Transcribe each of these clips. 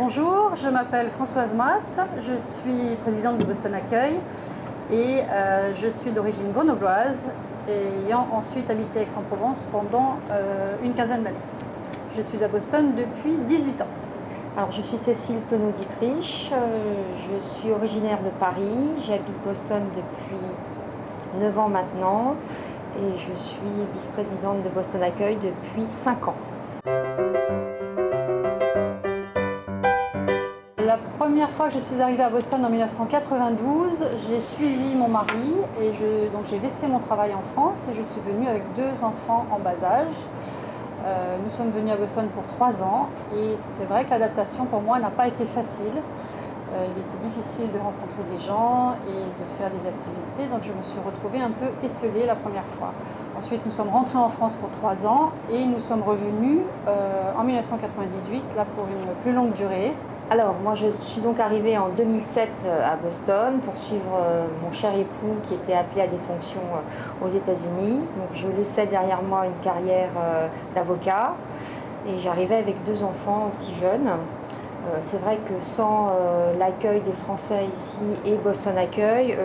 Bonjour, je m'appelle Françoise Matt, je suis présidente de Boston Accueil et je suis d'origine grenobloise, ayant ensuite habité Aix-en-Provence pendant une quinzaine d'années. Je suis à Boston depuis 18 ans. Alors, je suis Cécile Penaud-Dietrich, je suis originaire de Paris, j'habite Boston depuis 9 ans maintenant et je suis vice-présidente de Boston Accueil depuis 5 ans. La première fois que je suis arrivée à Boston en 1992, j'ai suivi mon mari et donc j'ai laissé mon travail en France et je suis venue avec 2 enfants en bas âge. Nous sommes venus à Boston pour 3 ans et c'est vrai que l'adaptation pour moi n'a pas été facile. Il était difficile de rencontrer des gens et de faire des activités, donc je me suis retrouvée un peu esseulée la première fois. Ensuite, nous sommes rentrés en France pour 3 ans et nous sommes revenus en 1998, là pour une plus longue durée. Alors, moi je suis donc arrivée en 2007 à Boston pour suivre mon cher époux qui était appelé à des fonctions aux États-Unis. Donc je laissais derrière moi une carrière d'avocat et j'arrivais avec 2 enfants aussi jeunes. C'est vrai que sans l'accueil des Français ici et Boston Accueil,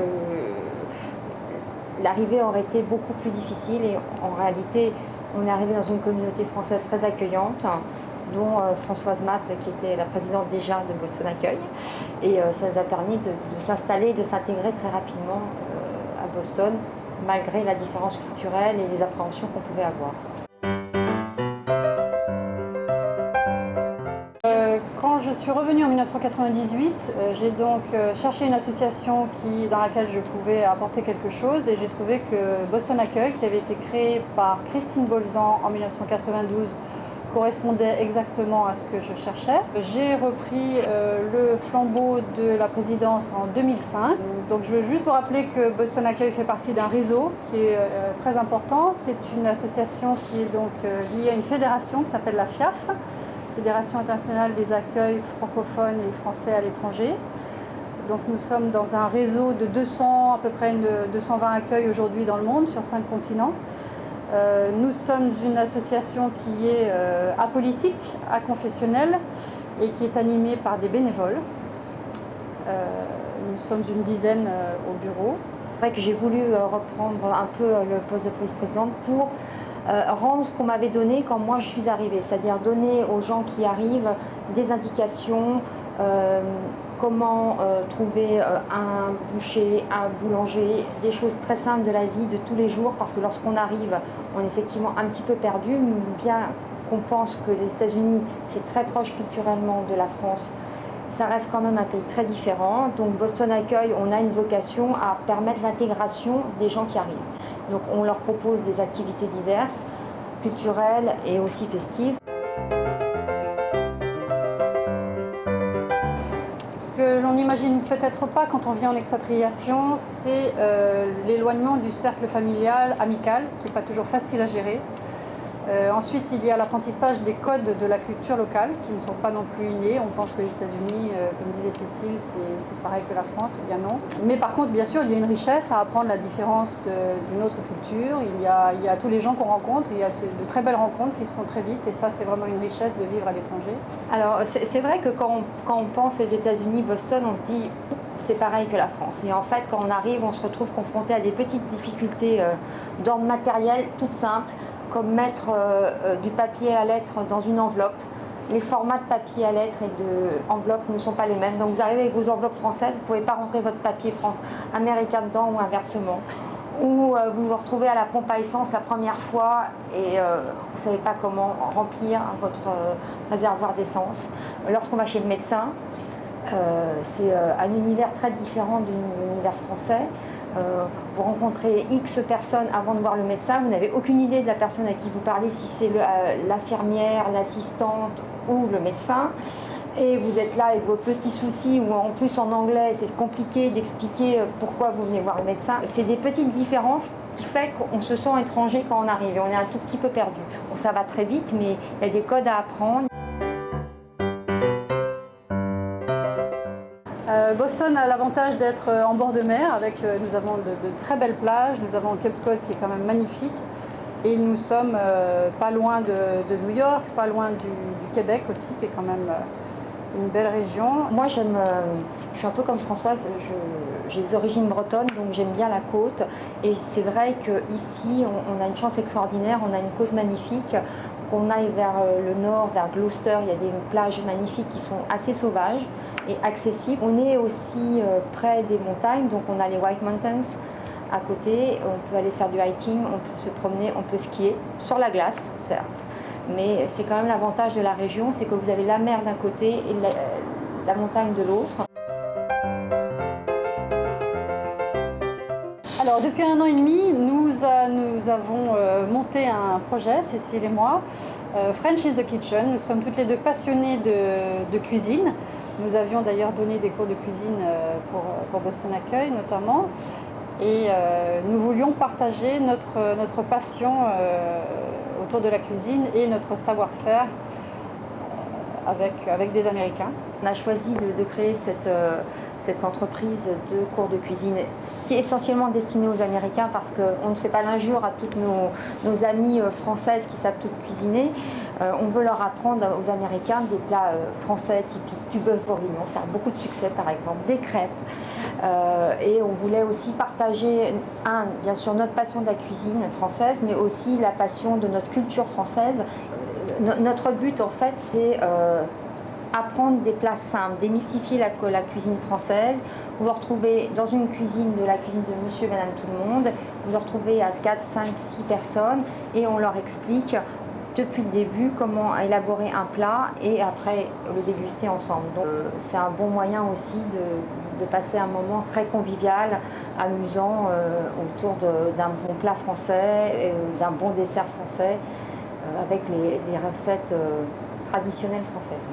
l'arrivée aurait été beaucoup plus difficile et en réalité on est arrivé dans une communauté française très accueillante, dont Françoise Matt, qui était la présidente déjà de Boston Accueil. Et ça nous a permis de s'installer, de s'intégrer très rapidement à Boston, malgré la différence culturelle et les appréhensions qu'on pouvait avoir. Quand je suis revenue en 1998, j'ai donc cherché une association dans laquelle je pouvais apporter quelque chose et j'ai trouvé que Boston Accueil, qui avait été créé par Christine Bolzan en 1992, correspondait exactement à ce que je cherchais. J'ai repris le flambeau de la présidence en 2005. Donc je veux juste vous rappeler que Boston Accueil fait partie d'un réseau qui est très important. C'est une association qui est donc liée à une fédération qui s'appelle la FIAF, Fédération internationale des accueils francophones et français à l'étranger. Donc nous sommes dans un réseau de 200, à peu près 220 accueils aujourd'hui dans le monde, sur 5 continents. Nous sommes une association qui est apolitique, aconfessionnelle et qui est animée par des bénévoles. Nous sommes une dizaine au bureau. C'est vrai que j'ai voulu reprendre un peu le poste de vice-présidente pour rendre ce qu'on m'avait donné quand moi je suis arrivée, c'est-à-dire donner aux gens qui arrivent des indications, comment trouver un boucher, un boulanger, des choses très simples de la vie de tous les jours, parce que lorsqu'on arrive, on est effectivement un petit peu perdu, bien qu'on pense que les États-Unis, c'est très proche culturellement de la France, ça reste quand même un pays très différent. Donc Boston Accueil, on a une vocation à permettre l'intégration des gens qui arrivent. Donc on leur propose des activités diverses, culturelles et aussi festives. Ce que l'on n'imagine peut-être pas quand on vient en expatriation, c'est l'éloignement du cercle familial, amical, qui n'est pas toujours facile à gérer. Ensuite, il y a l'apprentissage des codes de la culture locale, qui ne sont pas non plus innés. On pense que les États-Unis, comme disait Cécile, c'est pareil que la France. Eh bien non. Mais par contre, bien sûr, il y a une richesse à apprendre la différence d'une autre culture. Il y a tous les gens qu'on rencontre, il y a de très belles rencontres qui se font très vite, et ça, c'est vraiment une richesse de vivre à l'étranger. Alors, c'est vrai que quand on pense aux États-Unis, Boston, on se dit c'est pareil que la France. Et en fait, quand on arrive, on se retrouve confronté à des petites difficultés d'ordre matériel, toutes simples, comme mettre du papier à lettres dans une enveloppe. Les formats de papier à lettres et d'enveloppe ne sont pas les mêmes. Donc vous arrivez avec vos enveloppes françaises, vous ne pouvez pas rentrer votre papier américain dedans ou inversement. Ou vous vous retrouvez à la pompe à essence la première fois et vous ne savez pas comment remplir votre réservoir d'essence. Lorsqu'on va chez le médecin, c'est un univers très différent de l'univers français. Vous rencontrez X personnes avant de voir le médecin, vous n'avez aucune idée de la personne à qui vous parlez, si c'est l'infirmière, l'assistante ou le médecin. Et vous êtes là avec vos petits soucis, ou en plus en anglais, c'est compliqué d'expliquer pourquoi vous venez voir le médecin. C'est des petites différences qui font qu'on se sent étranger quand on arrive et on est un tout petit peu perdu. Bon, ça va très vite, mais il y a des codes à apprendre. Boston a l'avantage d'être en bord de mer, nous avons de très belles plages, nous avons Cape Cod qui est quand même magnifique, et nous sommes pas loin de New York, pas loin du Québec aussi, qui est quand même une belle région. Moi, je suis un peu comme Françoise, j'ai des origines bretonnes, donc j'aime bien la côte. Et c'est vrai qu'ici, on a une chance extraordinaire, on a une côte magnifique. Qu'on aille vers le nord, vers Gloucester, il y a des plages magnifiques qui sont assez sauvages et accessibles. On est aussi près des montagnes, donc on a les White Mountains à côté. On peut aller faire du hiking, on peut se promener, on peut skier sur la glace, certes. Mais c'est quand même l'avantage de la région, c'est que vous avez la mer d'un côté et la montagne de l'autre. Alors depuis 1 an et demi, nous avons monté un projet, Cécile et moi, French in the Kitchen. Nous sommes toutes les deux passionnées de cuisine. Nous avions d'ailleurs donné des cours de cuisine pour Boston Accueil notamment. Et nous voulions partager notre passion autour de la cuisine et notre savoir-faire avec des Américains. On a choisi de créer cette entreprise de cours de cuisine qui est essentiellement destinée aux Américains parce qu'on ne fait pas l'injure à toutes nos amies françaises qui savent toutes cuisiner. On veut leur apprendre aux Américains des plats français typiques, du bœuf bourguignon, ça a beaucoup de succès par exemple, des crêpes. Et on voulait aussi partager, bien sûr, notre passion de la cuisine française, mais aussi la passion de notre culture française. Notre but en fait c'est apprendre des plats simples, démystifier la cuisine française. Vous vous retrouvez dans une cuisine de la cuisine de monsieur et madame tout le monde, vous vous retrouvez à 4, 5, 6 personnes et on leur explique depuis le début comment élaborer un plat et après le déguster ensemble. Donc c'est un bon moyen aussi de passer un moment très convivial, amusant autour d'un bon plat français, d'un bon dessert français avec les recettes traditionnelles françaises.